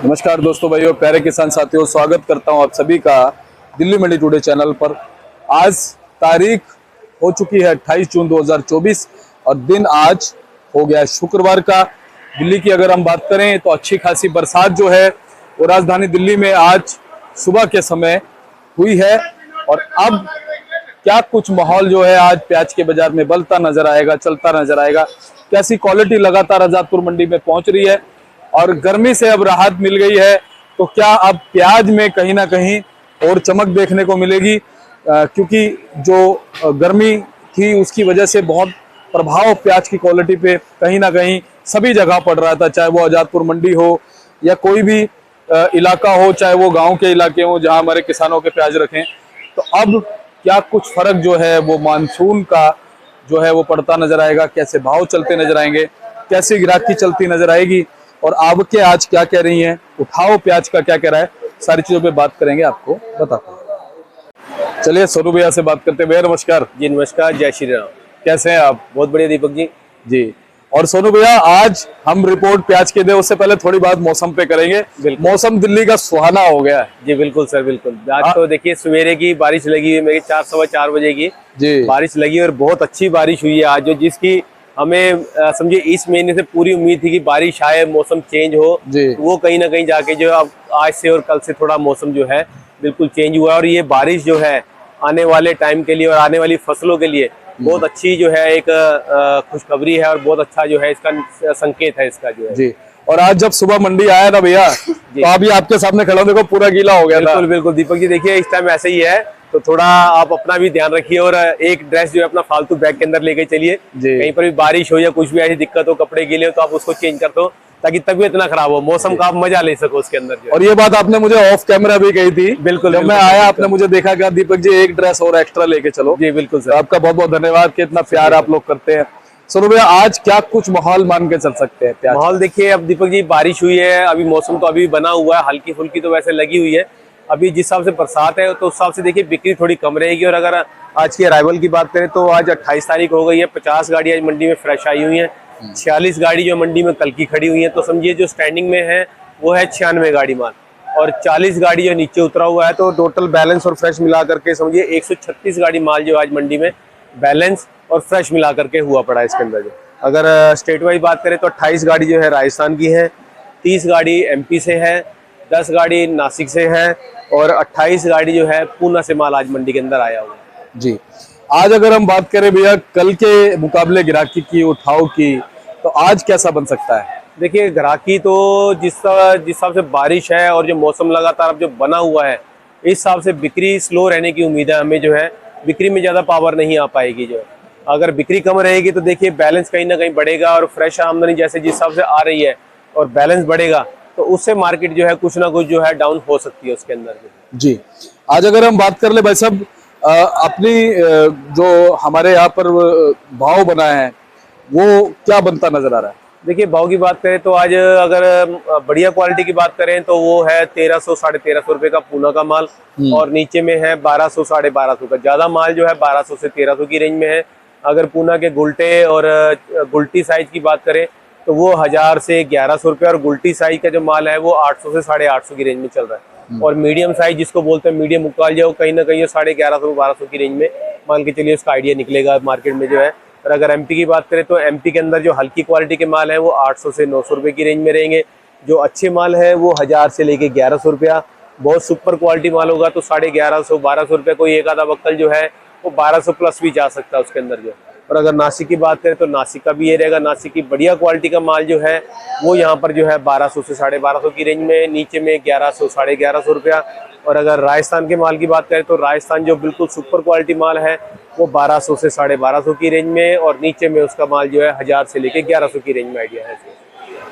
नमस्कार दोस्तों, भाइयों, प्यारे किसान साथियों, स्वागत करता हूं आप सभी का दिल्ली मंडी टुडे चैनल पर। आज तारीख हो चुकी है 28 जून 2024 और दिन आज हो गया शुक्रवार का। दिल्ली की अगर हम बात करें तो अच्छी खासी बरसात जो है वो राजधानी दिल्ली में आज सुबह के समय हुई है। और अब क्या कुछ माहौल जो है आज प्याज के बाजार में बलता नजर आएगा, चलता नजर आएगा। कैसी क्वालिटी लगातार आजादपुर मंडी में पहुंच रही है और गर्मी से अब राहत मिल गई है, तो क्या अब प्याज में कहीं ना कहीं और चमक देखने को मिलेगी? क्योंकि जो गर्मी थी उसकी वजह से बहुत प्रभाव प्याज की क्वालिटी पे कहीं ना कहीं सभी जगह पड़ रहा था, चाहे वो आजादपुर मंडी हो या कोई भी इलाका हो, चाहे वो गांव के इलाके हो जहां हमारे किसानों के प्याज रखें। तो अब क्या कुछ फर्क जो है वो मानसून का जो है वो पड़ता नजर आएगा, कैसे भाव चलते नजर आएंगे, कैसी ग्राहकी चलती नजर आएगी और अब के आज क्या कह रही हैं, उठाओ प्याज का क्या कह रहा है, सारी चीजों पे बात करेंगे, आपको बताते हैं। चलिए सोनू भैया से बात करते हैं। भैया नमस्कार। जी नमस्कार, जय श्री राम। कैसे हैं आप? बहुत बढ़िया दीपक जी। जी। और सोनू भैया, आज हम रिपोर्ट प्याज के दे उससे पहले थोड़ी बात मौसम पे करेंगे। मौसम दिल्ली का सुहाना हो गया है। जी बिल्कुल सर, बिल्कुल। आज तो देखिए सवेरे की बारिश लगी है, मेरी 4 सवा 4 बजे की जी बारिश लगी और बहुत अच्छी बारिश हुई है आज, जो जिसकी हमें समझिए इस महीने से पूरी उम्मीद थी कि बारिश आए, मौसम चेंज हो। तो वो कहीं ना कहीं जाके जो अब आज से और कल से थोड़ा मौसम जो है बिल्कुल चेंज हुआ है। और ये बारिश जो है आने वाले टाइम के लिए और आने वाली फसलों के लिए बहुत अच्छी जो है एक खुशखबरी है और बहुत अच्छा जो है इसका संकेत है इसका जो है जी। और आज जब सुबह मंडी आया ना भैया, तो अभी आपके सामने खड़ा देखो पूरा गीला हो गया था। बिल्कुल बिल्कुल दीपक जी, देखिए इस टाइम ऐसे ही है, तो थोड़ा आप अपना भी ध्यान रखिए और एक ड्रेस जो है अपना फालतू बैग के अंदर लेके चलिए। कहीं पर भी बारिश हो या कुछ भी ऐसी दिक्कत हो, कपड़े गीले हो, तो आप उसको चेंज कर दो ताकि तबीयत ना खराब हो, मौसम का आप मजा ले सको उसके अंदर जो। और ये बात आपने मुझे ऑफ कैमरा भी कही थी। बिल्कुल, जब मैं आया आपने मुझे देखा कि दीपक जी एक ड्रेस और एक्स्ट्रा लेके चलो। जी बिल्कुल सर, आपका बहुत बहुत धन्यवाद कि इतना प्यार आप लोग करते हैं। सोनू भैया, आज क्या कुछ माहौल मान के चल सकते हैं? माहौल देखिए, अब दीपक जी बारिश हुई है, अभी मौसम तो अभी बना हुआ है, हल्की फुल्की तो वैसे लगी हुई है। अभी जिस हिसाब से बरसात है तो उस हिसाब से देखिए बिक्री थोड़ी कम रहेगी। और अगर आज की अराइवल की बात करें तो आज 28 तारीख हो गई है, 50 गाड़ी आज मंडी में फ्रेश आई हुई है, 46 गाड़ी जो मंडी में कल की खड़ी हुई है। तो समझिए जो स्टैंडिंग में है वो है 96 गाड़ी माल और 40 गाड़ी जो नीचे उतरा हुआ है। तो टोटल बैलेंस और फ्रेश मिला करके समझिए 136 गाड़ी माल जो आज मंडी में बैलेंस और फ्रेश मिला करके हुआ पड़ा है इसके अंदर। जो अगर स्टेट वाइज बात करें तो 28 गाड़ी जो है राजस्थान की है, 30 गाड़ी एमपी से है, 10 गाड़ी नासिक से है और 28 गाड़ी जो है पूना से माल आज मंडी के अंदर आया हुआ है। जी। आज अगर हम बात करें भैया कल के मुकाबले ग्राहकी की, उठाव की, तो आज कैसा बन सकता है? देखिए ग्राहकी तो जिस हिसाब से बारिश है और जो मौसम लगातार अब जो बना हुआ है, इस हिसाब से बिक्री स्लो रहने की उम्मीद है हमें। जो है बिक्री में ज़्यादा पावर नहीं आ पाएगी। जो अगर बिक्री कम रहेगी तो देखिए बैलेंस कहीं ना कहीं बढ़ेगा और फ्रेश आमदनी जैसे जिस हिसाब से आ रही है और बैलेंस बढ़ेगा तो उससे मार्केट जो है कुछ ना कुछ जो है डाउन हो सकती है उसके अंदर। जी। आज अगर हम बात कर ले भाई साहब, अपनी जो हमारे यहाँ पर भाव बना है वो क्या बनता नजर आ रहा है? देखिए भाव की बात करें तो आज अगर बढ़िया क्वालिटी की बात करें तो वो है 1300 साढ़े 1300 रुपए का पूना का माल और नीचे में है 1200 साढ़े 1200 का। ज्यादा माल जो है 1200 से 1300 की रेंज में है। अगर पूना के गुलटे और गुलटी साइज की बात करें तो वो 1000 से 1100 रुपये और गुलटी साइज का जो माल है वो 800 से साढ़े 800 की रेंज में चल रहा है। और मीडियम साइज जिसको बोलते हैं मीडियम उकाल जो कहीं ना कहीं 1150 1200 की रेंज में मान के चलिए उसका आइडिया निकलेगा मार्केट में जो है। और अगर एमपी की बात करें तो एमपी के अंदर जो हल्की क्वालिटी के माल है वो 800 से 900 रुपये की रेंज में रहेंगे। जो अच्छे माल है वो 1000 से लेके 1100 रुपया। बहुत सुपर क्वालिटी माल होगा तो 1150 1200 रुपये। कोई एक आधा बक्कल जो है वो 1200 प्लस भी जा सकता है उसके अंदर जो। और अगर नासिक की बात करें तो नासिक का भी ये रहेगा। नासिक की बढ़िया क्वालिटी का माल जो है वो यहाँ पर जो है 1200 से साढ़े 1200 की रेंज में, नीचे में 1100 साढ़े 1100 रुपया। और अगर राजस्थान के माल की बात करें तो राजस्थान जो बिल्कुल सुपर क्वालिटी माल है वो 1200 से साढ़े 1200 की रेंज में और नीचे में उसका माल जो है 1000 से लेके 1100 की रेंज में आइडिया है।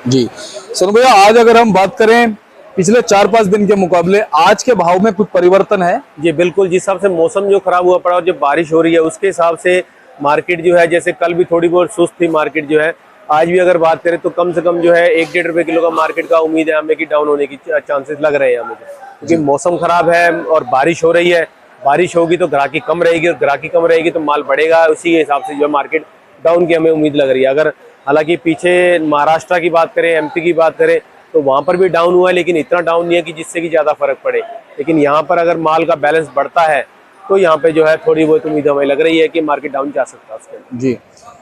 जी सोनू भैया, आज अगर हम बात करें पिछले 4-5 दिन के मुकाबले आज के भाव में कुछ परिवर्तन है? जी बिल्कुल, जिस हिसाब से मौसम जो खराब हुआ पड़ा और जो बारिश हो रही है उसके हिसाब से मार्केट जो है, जैसे कल भी थोड़ी बहुत सुस्त थी मार्केट जो है, आज भी अगर बात करें तो कम से कम जो है 1-1.5 रुपए किलो का मार्केट का उम्मीद है हमें कि डाउन होने की चांसेस लग रहे हैं हमें, क्योंकि मौसम खराब है और बारिश हो रही है। बारिश होगी तो ग्राहकी कम रहेगी और ग्राहकी कम रहेगी तो माल बढ़ेगा, उसी के हिसाब से जो मार्केट डाउन की हमें उम्मीद लग रही है। अगर हालांकि पीछे महाराष्ट्र की बात करें, एमपी की बात करें तो वहां पर भी डाउन हुआ है, लेकिन इतना डाउन नहीं है कि जिससे कि ज्यादा फर्क पड़े। लेकिन यहाँ पर अगर माल का बैलेंस बढ़ता है तो यहाँ पे जो है थोड़ी बहुत उम्मीद हमें लग रही है कि मार्केट डाउन जा सकता है उसके अंदर। जी।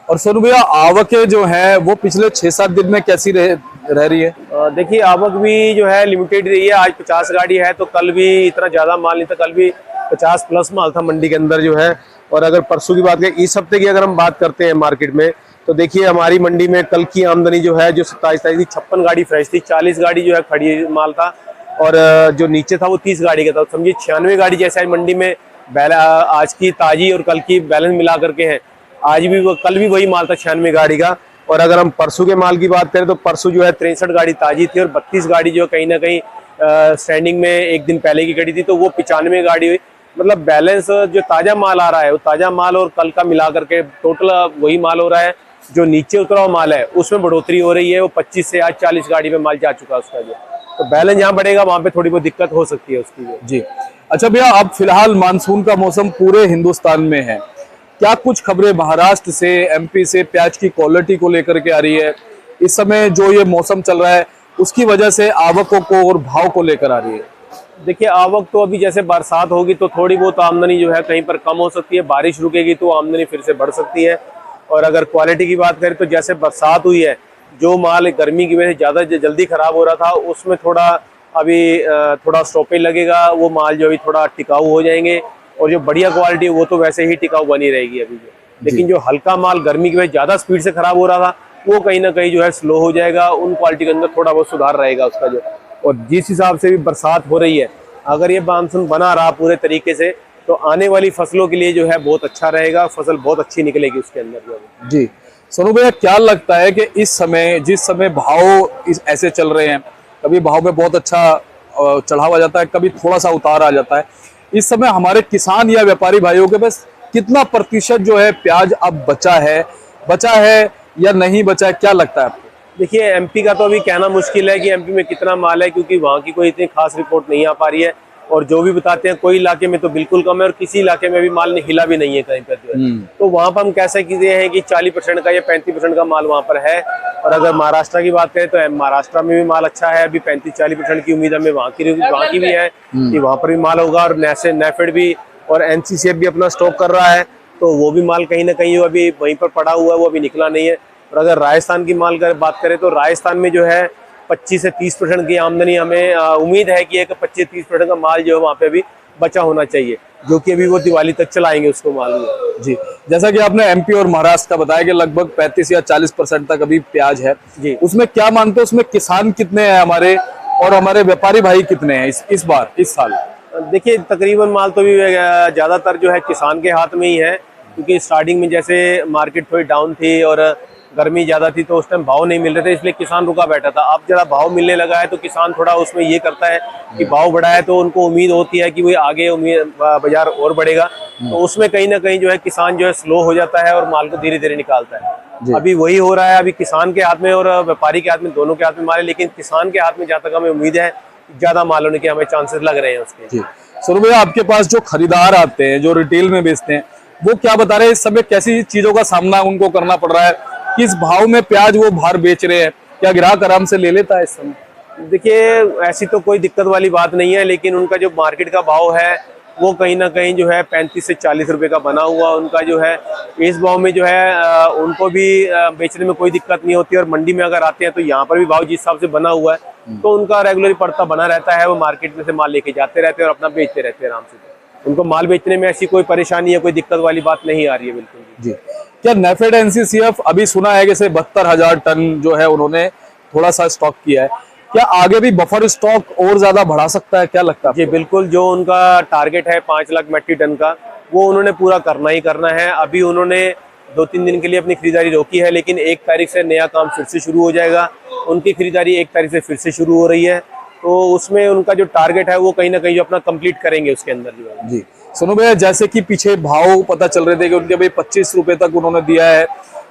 और सोनू भैया, आवकें जो है वो पिछले 6-7 दिन में कैसी रह रही है? देखिए, आवक भी जो है लिमिटेड रही है। आज 50 गाड़ी है तो कल भी इतना ज्यादा माल नहीं था, कल भी 50 प्लस माल था मंडी के अंदर जो है। और अगर परसों की बात करें, इस हफ्ते की अगर हम बात करते हैं मार्केट में, तो देखिए हमारी मंडी में कल की आमदनी जो है, जो 27 तारीख थी, 56 गाड़ी फ्रेश थी, 40 गाड़ी जो है खड़ी माल था, और जो नीचे था वो 30 गाड़ी का था। तो समझिए 96 गाड़ी जैसे आज मंडी में आज की ताजी और कल की बैलेंस मिला करके है। आज भी वो, कल भी वही माल था 96 गाड़ी का। और अगर हम परसों के माल की बात करें तो परसों जो है 63 गाड़ी ताजी थी, और 32 गाड़ी जो कहीं ना कहीं स्टैंडिंग में एक दिन पहले की खड़ी थी, तो वो 95 गाड़ी हुई। मतलब बैलेंस जो ताजा माल आ रहा है वो ताजा माल और कल का मिला करके टोटल वही माल हो रहा है। जो नीचे उतरा हुआ माल है उसमें बढ़ोतरी हो रही है, वो 25 से आज 40 गाड़ी में माल जा चुका है उसका जो। तो बैलेंस यहाँ बढ़ेगा, वहां पे थोड़ी बहुत दिक्कत हो सकती है उसकी जो। जी। अच्छा भैया, अब फिलहाल मानसून का मौसम पूरे हिंदुस्तान में है, क्या कुछ खबरें महाराष्ट्र से, एमपी से प्याज की क्वालिटी को लेकर के आ रही है? इस समय जो ये मौसम चल रहा है उसकी वजह से आवकों को और भाव को लेकर आ रही है? देखिए, आवक तो अभी जैसे बरसात होगी तो थोड़ी बहुत आमदनी जो है कहीं पर कम हो सकती है, बारिश रुकेगी तो आमदनी फिर से बढ़ सकती है। और अगर क्वालिटी की बात करें तो जैसे बरसात हुई है, जो माल गर्मी की वजह से ज़्यादा जल्दी खराब हो रहा था उसमें थोड़ा अभी थोड़ा स्टॉपेज लगेगा, वो माल जो अभी थोड़ा टिकाऊ हो जाएंगे। और जो बढ़िया क्वालिटी है वो तो वैसे ही टिकाऊ बनी रहेगी अभी जो। लेकिन जो हल्का माल गर्मी की वजह से ज़्यादा स्पीड से खराब हो रहा था वो कहीं ना कहीं जो है स्लो हो जाएगा, उन क्वालिटी के अंदर थोड़ा बहुत सुधार रहेगा उसका जो। और जिस हिसाब से भी बरसात हो रही है, अगर ये मानसून बना रहा पूरे तरीके से तो आने वाली फसलों के लिए जो है बहुत अच्छा रहेगा, फसल बहुत अच्छी निकलेगी उसके अंदर जो है। जी। सोनू भैया, क्या लगता है कि इस समय जिस समय भाव ऐसे चल रहे हैं, कभी भाव में बहुत अच्छा चढ़ाव आ जाता है, कभी थोड़ा सा उतार आ जाता है, इस समय हमारे किसान या व्यापारी भाइयों के पास कितना प्रतिशत जो है प्याज अब बचा है या नहीं बचा है, क्या लगता है आपको? देखिए, एमपी का तो अभी कहना मुश्किल है कि एमपी में कितना माल है, क्योंकि वहाँ की कोई इतनी खास रिपोर्ट नहीं आ पा रही है। और जो भी बताते हैं, कोई इलाके में तो बिल्कुल कम है और किसी इलाके में भी माल ने हिला भी नहीं है कहीं पर जो है। तो वहाँ पर हम कह सकते हैं कि 40% का या 35% का माल वहाँ पर है। और अगर महाराष्ट्र की बात करें तो महाराष्ट्र में भी माल अच्छा है, अभी 35-40% की उम्मीद हमें वहाँ की भी है कि वहाँ पर भी माल होगा। और नेफेड भी और एनसीसीएफ भी अपना स्टॉक कर रहा है, तो वो भी माल कहीं ना कहीं अभी वहीं पर पड़ा हुआ है, वो अभी निकला नहीं है। और अगर राजस्थान की माल की बात करें तो राजस्थान में जो है 25 से 30% की आमदनी हमें उम्मीद है कि 25-30% का माल जो है वहाँ पे अभी बचा होना चाहिए, जो कि अभी वो दिवाली तक चलाएंगे उसको माल में। जी। जैसा कि आपने एमपी और महाराष्ट्र का बताया कि लगभग 35 या 40% तक अभी प्याज है जी। उसमें क्या मानते हो, उसमें किसान कितने हैं हमारे, और हमारे व्यापारी भाई कितने हैं इस साल? देखिए, तकरीबन माल तो भी ज्यादातर जो है किसान के हाथ में ही है, क्योंकि स्टार्टिंग में जैसे मार्केट थोड़ी डाउन थी और गर्मी ज्यादा थी तो उस टाइम भाव नहीं मिल रहे थे, इसलिए किसान रुका बैठा था। अब जरा भाव मिलने लगा है तो किसान थोड़ा उसमें ये करता है कि भाव बढ़ा है तो उनको उम्मीद होती है कि वो आगे बाजार और बढ़ेगा, तो उसमें कहीं ना कहीं जो है किसान जो है स्लो हो जाता है और माल को धीरे धीरे निकालता है। अभी वही हो रहा है, अभी किसान के हाथ में और व्यापारी के हाथ में, दोनों के हाथ में माल है, लेकिन किसान के हाथ में जहाँ तक हमें उम्मीद है ज्यादा माल होने के हमें चांसेस लग रहे हैं उसके। जी। सोनू भैया, आपके पास जो खरीदार आते हैं, जो रिटेल में बेचते हैं, वो क्या बता रहे हैं इस समय कैसी चीजों का सामना उनको करना पड़ रहा है, किस भाव में प्याज वो बाहर बेच रहे हैं, क्या ग्राहक आराम से ले लेता है इस समय? देखिए, ऐसी तो कोई दिक्कत वाली बात नहीं है, लेकिन उनका जो मार्केट का भाव है वो कहीं ना कहीं जो है 35 से 40 रुपए का बना हुआ उनका जो है, इस भाव में जो है उनको भी बेचने में कोई दिक्कत नहीं होती। और मंडी में अगर आते हैं तो यहाँ पर भी भाव जिस हिसाब से बना हुआ है तो उनका रेगुलर पड़ता बना रहता है, वो मार्केट में से माल लेके जाते रहते हैं और अपना बेचते रहते हैं आराम से। उनको माल बेचने में ऐसी कोई परेशानी या कोई दिक्कत वाली बात नहीं आ रही है बिल्कुल जी। क्या नेफेड एनसीसीएफ अभी सुना है कि 72,000 टन जो है उन्होंने थोड़ा सा स्टॉक किया है, क्या आगे भी बफर स्टॉक और ज्यादा बढ़ा सकता है, क्या लगता है? जी बिल्कुल, जो उनका टारगेट है 5 लाख मेट्रिक टन का, वो उन्होंने पूरा करना ही करना है। अभी उन्होंने 2-3 दिन के लिए अपनी खरीदारी रोकी है, लेकिन 1 तारीख से नया काम फिर से शुरू हो जाएगा। उनकी खरीदारी 1 तारीख से फिर से शुरू हो रही है, तो उसमें उनका जो टारगेट है वो कहीं ना कहीं जो अपना कंप्लीट करेंगे उसके अंदर जो है। जी। सोनू भैया, जैसे कि पीछे भाव पता चल रहे थे कि उनके भाई 25 रुपए तक उन्होंने दिया है,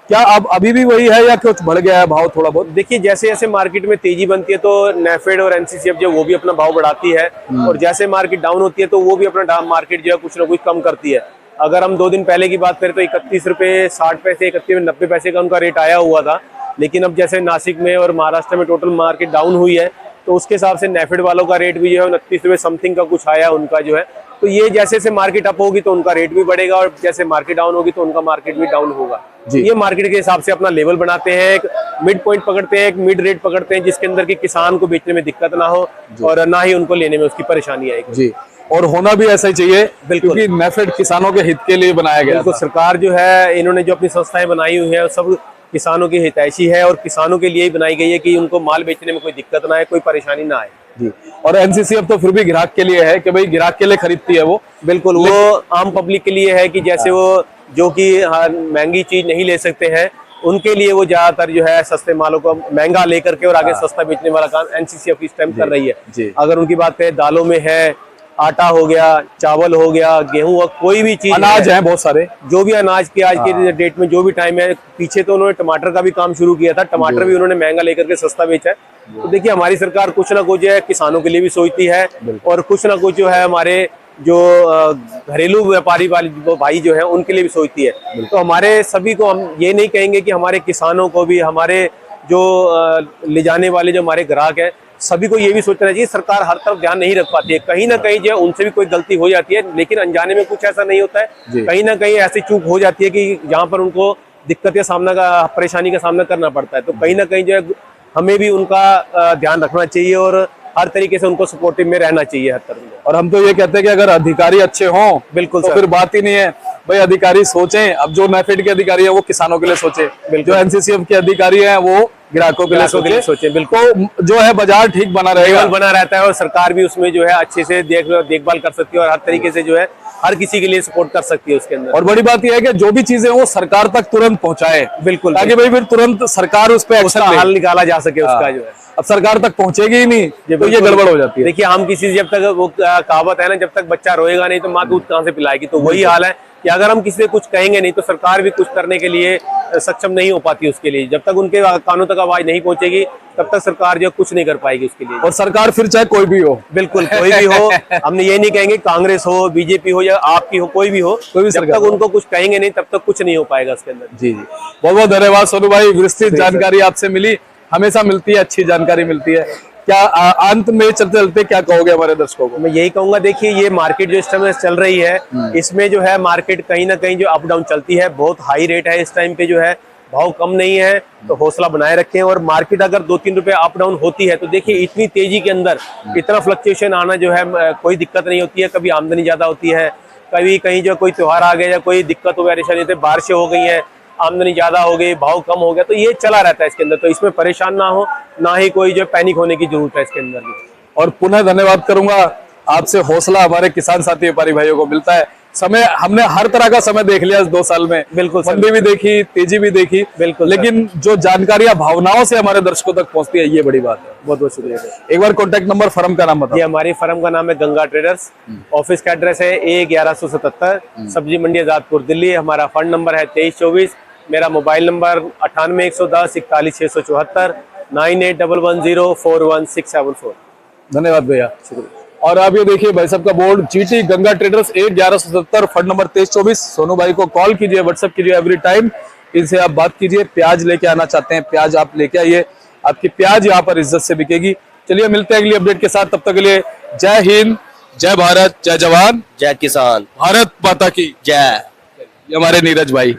क्या अब अभी भी वही है या कुछ बढ़ गया है भाव थोड़ा बहुत? देखिए, जैसे जैसे मार्केट में तेजी बनती है तो नेफेड और एनसीसीएफ जो वो भी अपना भाव बढ़ाती है, और जैसे मार्केट डाउन होती है तो वो भी अपना मार्केट जो है कुछ ना कुछ कम करती है। अगर हम 2 दिन पहले की बात करें तो 31 रुपए 60 पैसे, 31 रुपए 90 पैसे का उनका रेट आया हुआ था, लेकिन अब जैसे नासिक में और महाराष्ट्र में टोटल मार्केट डाउन हुई है, तो उसके हिसाब से नेफेड वालों का रेट भी जो है 29 रुपये समथिंग का कुछ आया उनका जो है। तो ये जैसे जैसे मार्केट अप होगी तो उनका रेट भी बढ़ेगा, और जैसे मार्केट डाउन होगी तो उनका मार्केट भी डाउन होगा। ये मार्केट के हिसाब से अपना लेवल बनाते हैं, एक मिड पॉइंट पकड़ते हैं, एक मिड रेट पकड़ते हैं, जिसके अंदर कि किसान को बेचने में दिक्कत ना हो और ना ही उनको लेने में उसकी परेशानी आएगी जी। और होना भी ऐसा ही चाहिए, क्योंकि नेफेड किसानों के हित के लिए बनाया गया बिल्कुल। सरकार जो है, इन्होंने जो अपनी संस्थाएं बनाई हुई है सब किसानों की हितैषी है और किसानों के लिए ही बनाई गई है कि उनको माल बेचने में कोई दिक्कत ना आए, कोई परेशानी ना आए जी। और एनसीसी अब तो फिर भी ग्राहक के लिए है कि भाई ग्राहक के लिए खरीदती है वो, बिल्कुल। वो आम पब्लिक के लिए है कि जैसे वो जो कि महंगी चीज नहीं ले सकते हैं, उनके लिए वो ज्यादातर जो है सस्ते मालों को महंगा लेकर के और आगे सस्ता बेचने वाला काम एनसीसी अब इस टाइम कर रही है। अगर उनकी बात करें, दालों में है, आटा हो गया, चावल हो गया, गेहूं, कोई भी चीज, अनाज है बहुत सारे, जो भी अनाज के आज के डेट में जो भी टाइम है। पीछे तो उन्होंने टमाटर का भी काम शुरू किया था, टमाटर भी उन्होंने महंगा लेकर के सस्ता बेचा है। तो देखिए, हमारी सरकार कुछ ना कुछ है किसानों के लिए भी सोचती है, और कुछ ना कुछ जो है हमारे जो घरेलू व्यापारी वाले भाई जो है उनके लिए भी सोचती है। तो हमारे सभी को, हम ये नहीं कहेंगे कि हमारे किसानों को भी, हमारे जो ले जाने वाले जो हमारे ग्राहक है, सभी को ये भी सोचना चाहिए। सरकार हर तरफ ध्यान नहीं रख पाती है, कहीं ना कहीं जो है उनसे भी कोई गलती हो जाती है, लेकिन अनजाने में कुछ ऐसा नहीं होता है। कहीं ना कहीं ऐसी चूक हो जाती है कि जहाँ पर उनको दिक्कत का सामना परेशानी का सामना करना पड़ता है। तो कहीं ना कहीं जो है हमें भी उनका ध्यान रखना चाहिए और हर तरीके से उनको सपोर्टिव में रहना चाहिए हर तरह में। और हम तो ये कहते हैं कि अगर अधिकारी अच्छे हों, बिल्कुल तो फिर बात ही नहीं है भाई। अधिकारी सोचें, अब जो नेफेड के अधिकारी हैं वो किसानों के लिए सोचे, जो एनसीसीएफ के अधिकारी हैं वो ग्राहकों के लिए सोचे। बिल्कुल, जो है बाजार ठीक बना रहेगा, बना रहता है, और सरकार भी उसमें जो है अच्छे से देखभाल कर सकती है और हर तरीके से जो है हर किसी के लिए सपोर्ट कर सकती है उसके अंदर। और बड़ी बात यह है कि जो भी चीजें वो सरकार तक तुरंत पहुंचाए, बिल्कुल, ताकि भाई फिर तुरंत सरकार उस पर एक्शन हल निकाला जा सके उसका जो है। अब सरकार तक पहुंचेगी ही नहीं तो ये गड़बड़ हो जाती है। देखिए, हम किसी, जब तक वो कहावत है ना, जब तक बच्चा रोएगा नहीं तो माँ दूध कहाँ से पिलाएगी। तो वही हाल है कि अगर हम किसी से कुछ कहेंगे नहीं तो सरकार भी कुछ करने के लिए सक्षम नहीं हो पाती उसके लिए। जब तक उनके कानों तक आवाज नहीं पहुंचेगी तब तक सरकार जो कुछ नहीं कर पाएगी उसके लिए। और सरकार फिर चाहे कोई भी हो, बिल्कुल कोई भी हो, हमने ये नहीं कहेंगे कांग्रेस हो, बीजेपी हो या आपकी हो, कोई भी हो, जब तक उनको कुछ कहेंगे नहीं तब तक कुछ नहीं हो पाएगा उसके अंदर। जी जी, बहुत बहुत धन्यवाद सोनू भाई। विस्तृत जानकारी आपसे मिली, हमेशा मिलती है, अच्छी जानकारी मिलती है। क्या अंत में चलते चलते क्या कहोगे हमारे दर्शकों को? मैं यही कहूंगा, देखिए ये मार्केट जो इस टाइम चल रही है, इसमें जो है मार्केट कहीं ना कहीं जो अप डाउन चलती है, बहुत हाई रेट है इस टाइम पे, जो है भाव कम नहीं है, तो हौसला बनाए रखें। और मार्केट अगर 2-3 रुपए अप डाउन होती है तो देखिए इतनी तेजी के अंदर इतना फ्लक्चुएशन आना जो है कोई दिक्कत नहीं होती है। कभी आमदनी ज्यादा होती है, कभी कहीं जो कोई त्योहार आ गया या कोई दिक्कत हो परेशानी होती है, बारिशें हो गई है, आमदनी ज्यादा हो गई, भाव कम हो गया, तो ये चला रहता है इसके अंदर। तो इसमें परेशान ना हो, ना ही कोई जो पैनिक होने की जरूरत है इसके अंदर भी। और पुनः धन्यवाद करूंगा आपसे, हौसला हमारे किसान साथी व्यापारी भाइयों को मिलता है। समय हमने हर तरह का समय देख लिया इस 2 साल में, बिल्कुल, मंदी भी देखी, तेजी भी देखी, बिल्कुल, लेकिन जो जानकारियां भावनाओं से हमारे दर्शकों तक पहुंचती है, ये बड़ी बात है। बहुत बहुत शुक्रिया। एक बार कॉन्टैक्ट नंबर, फर्म का नाम बताओ। ये हमारी फर्म का नाम है गंगा ट्रेडर्स, ऑफिस का एड्रेस है A1177, सब्जी मंडी आजादपुर दिल्ली। हमारा फंड नंबर है 2324। मेरा मोबाइल नंबर 98 110 41 674, 9811041674। धन्यवाद भैया, शुक्रिया। और आप ये देखिए भाई साहब का board, GT Ganga traders, A1177, fund number 2324। Sonu भाई को कॉल कीजिए, व्हाट्सएप कीजिए, एवरी टाइम इनसे आप बात कीजिए। प्याज लेके आना चाहते हैं, प्याज आप लेके आइए, आपकी प्याज यहाँ पर इज्जत से बिकेगी। चलिए मिलते हैं अगली अपडेट के साथ, तब तक के लिए जय हिंद, जय भारत, जय जवान, जय किसान, भारत माता की जय। ये हमारे नीरज भाई।